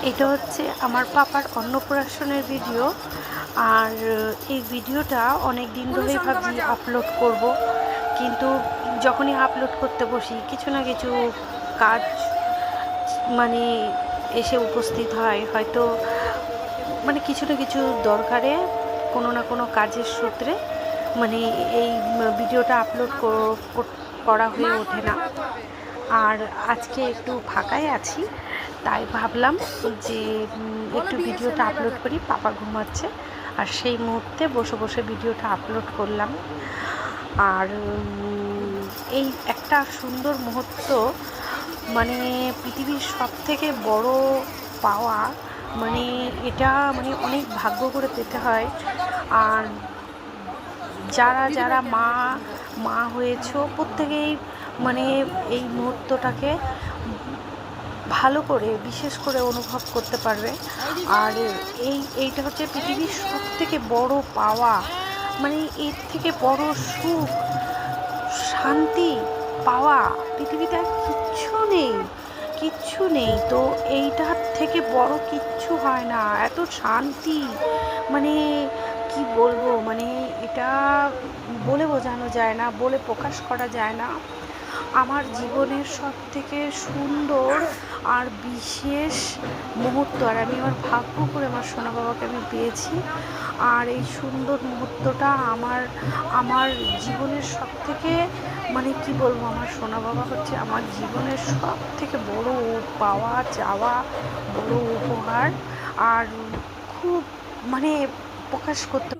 এটা হচ্ছে আমার পাপার অন্নপ্রাশনের ভিডিও। আর এই ভিডিওটা অনেক দিন ধরেই ভাবছি আপলোড করব, কিন্তু যখনই আপলোড করতে বসি কিছু না কিছু কাজ মানে এসে উপস্থিত হয়। হয়তো মানে কিছু না কিছু দরকারে কোনো না কোনো কাজের সূত্রে মানে এই ভিডিওটা আপলোড করা হয়ে ওঠে না। আর আজকে একটু ফাঁকাই আছি, তাই ভাবলাম যে একটু ভিডিওটা আপলোড করি। পাপা ঘুমাচ্ছে আর সেই মুহূর্তে বসে বসে ভিডিওটা আপলোড করলাম। আর এই একটা সুন্দর মুহূর্ত, মানে পৃথিবীর সবথেকে বড় পাওয়া, মানে এটা মানে অনেক ভাগ্য করে পেতে হয়। আর যারা যারা মা হয়েছো প্রত্যেকেই মানে এই মুহূর্তটাকে ভালো করে বিশেষ করে অনুভব করতে পারবে। আর এইটা হচ্ছে পৃথিবীর সবথেকে বড় পাওয়া, মানে এর থেকে বড় সুখ শান্তি পাওয়া পৃথিবীতে আর কিচ্ছু নেই। তো এইটার থেকে বড় কিচ্ছু হয় না। এত শান্তি, মানে কি বলবো, মানে এটা বলে বোঝানো যায় না, বলে প্রকাশ করা যায় না। আমার জীবনের সবথেকে সুন্দর আর বিশেষ মুহূর্ত, আর আমি আমার ভাগ্য করে আমার সোনা বাবাকে আমি পেয়েছি। আর এই সুন্দর মুহূর্তটা আমার জীবনের সবথেকে, মানে কি বলবো, আমার সোনা বাবা হচ্ছে আমার জীবনের সবথেকে বড় পাওয়া চাওয়া, বড় উপহার। আর খুব মানে প্রকাশ করতে